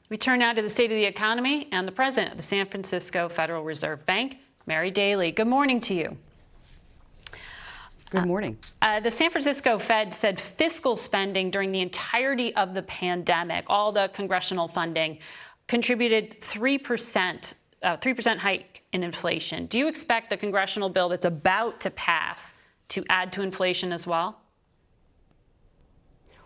We turn now to the state of the economy and the president of the San Francisco Federal Reserve Bank, Mary Daly. Good morning to you. Good morning. The San Francisco Fed said fiscal spending during the entirety of the pandemic, all the congressional funding, contributed 3% hike in inflation. Do you expect the congressional bill that's about to pass to add to inflation as well?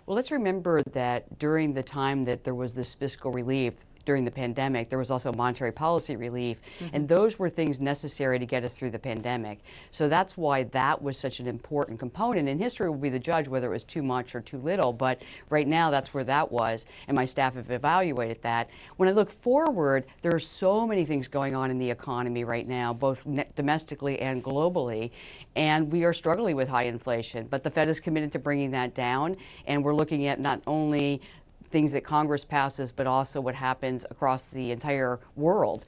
Well, let's remember that during the time that there was this fiscal relief during the pandemic, there was also monetary policy relief, and those were things necessary to get us through the pandemic. So that's why that was such an important component, and history will be the judge whether it was too much or too little, but right now that's where that was, and my staff have evaluated that. When I look forward, there are so many things going on in the economy right now, both domestically and globally, and we are struggling with high inflation, but the Fed is committed to bringing that down, and we're looking at not only things that Congress passes, but also what happens across the entire world.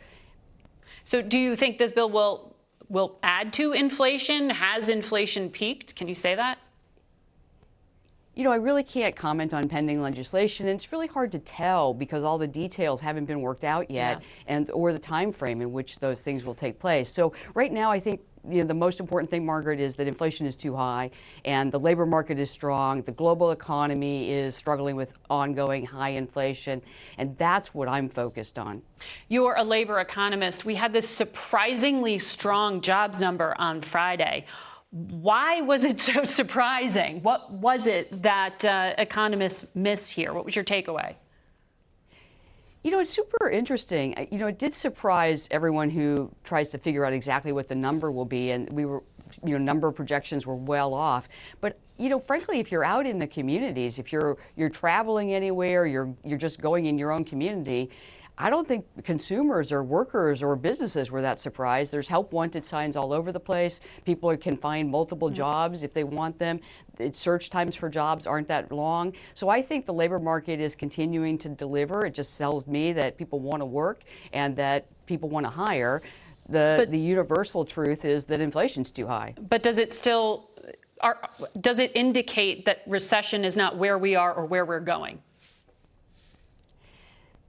So do you think this bill will add to inflation? Has inflation peaked? Can you say that? You know, I really can't comment on pending legislation. It's really hard to tell because all the details haven't been worked out yet, or the time frame in which those things will take place. So right now, I think the most important thing, Margaret, is that inflation is too high and the labor market is strong. The global economy is struggling with ongoing high inflation, and that's what I'm focused on. You're a labor economist. We had this surprisingly strong jobs number on Friday. Why was it so surprising? What was it that economists missed here? What was your takeaway? You know, it's super interesting. You know, it did surprise everyone who tries to figure out exactly what the number will be, and we were, number projections were well off. But frankly, if you're out in the communities, if you're traveling anywhere, you're just going in your own community, I don't think consumers or workers or businesses were that surprised. There's help wanted signs all over the place. People can find multiple jobs if they want them. Search times for jobs aren't that long. So I think the labor market is continuing to deliver. It just tells me that people want to work and that people want to hire. The universal truth is that inflation's too high. But does it still, does it indicate that recession is not where we are or where we're going?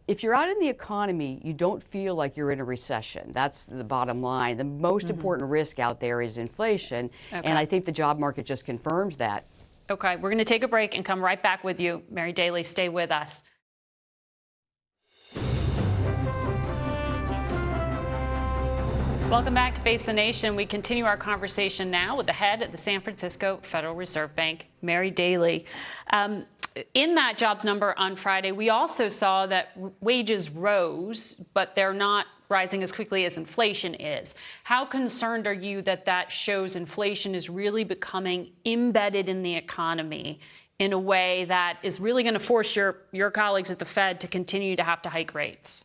If you're out in the economy, you don't feel like you're in a recession. That's the bottom line. The most important risk out there is inflation, and I think the job market just confirms that. Okay, we're going to take a break and come right back with you. Mary Daly, stay with us. Welcome back to Face the Nation. We continue our conversation now with the head of the San Francisco Federal Reserve Bank, Mary Daly. In that jobs number on Friday, we also saw that wages rose, but they're not rising as quickly as inflation is. How concerned are you that that shows inflation is really becoming embedded in the economy in a way that is really going to force your colleagues at the Fed to continue to have to hike rates?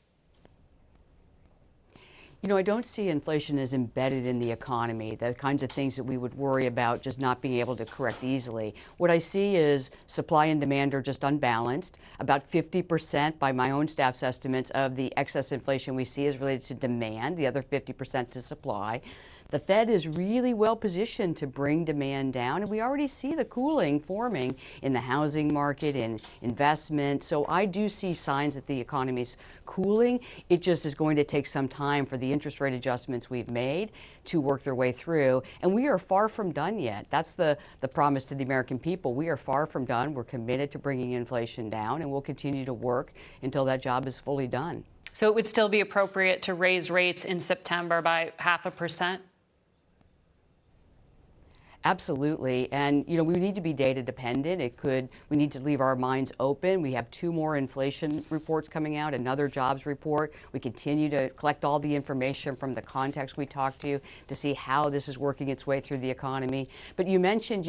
You know, I don't see inflation as embedded in the economy, the kinds of things that we would worry about just not being able to correct easily. What I see is supply and demand are just unbalanced. About 50% by my own staff's estimates of the excess inflation we see is related to demand, the other 50% to supply. The Fed is really well positioned to bring demand down, and we already see the cooling forming in the housing market, in investment. So I do see signs that the economy's cooling. It just is going to take some time for the interest rate adjustments we've made to work their way through. And we are far from done yet. That's the promise to the American people. We are far from done. We're committed to bringing inflation down, and we'll continue to work until that job is fully done. So it would still be appropriate to raise rates in September by 0.5%? Absolutely. And, we need to be data dependent. We need to leave our minds open. We have 2 more inflation reports coming out, another jobs report. We continue to collect all the information from the context we talk to see how this is working its way through the economy. But you mentioned,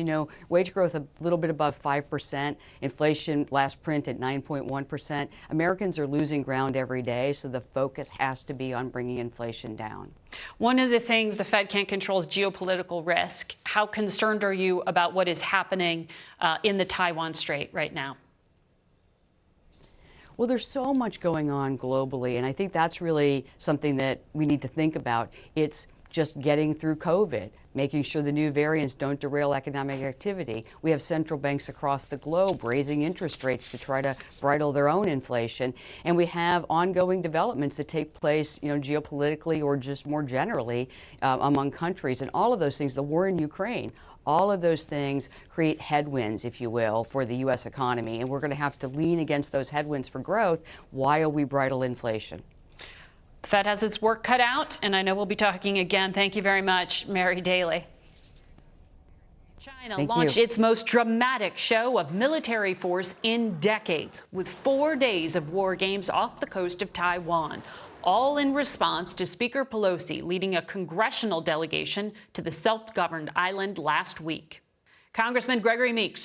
wage growth a little bit above 5%, inflation last print at 9.1%. Americans are losing ground every day, so the focus has to be on bringing inflation down. One of the things the Fed can't control is geopolitical risk. How concerned are you about what is happening in the Taiwan Strait right now? Well, there's so much going on globally, and I think that's really something that we need to think about. It's just getting through COVID, making sure the new variants don't derail economic activity. We have central banks across the globe raising interest rates to try to bridle their own inflation. And we have ongoing developments that take place, geopolitically or just more generally among countries. And all of those things, the war in Ukraine, all of those things create headwinds, if you will, for the U.S. economy. And we're going to have to lean against those headwinds for growth while we bridle inflation. The Fed has its work cut out, and I know we'll be talking again. Thank you very much, Mary Daly. China launched its most dramatic show of military force in decades, with 4 days of war games off the coast of Taiwan, all in response to Speaker Pelosi leading a congressional delegation to the self-governed island last week. Congressman Gregory Meeks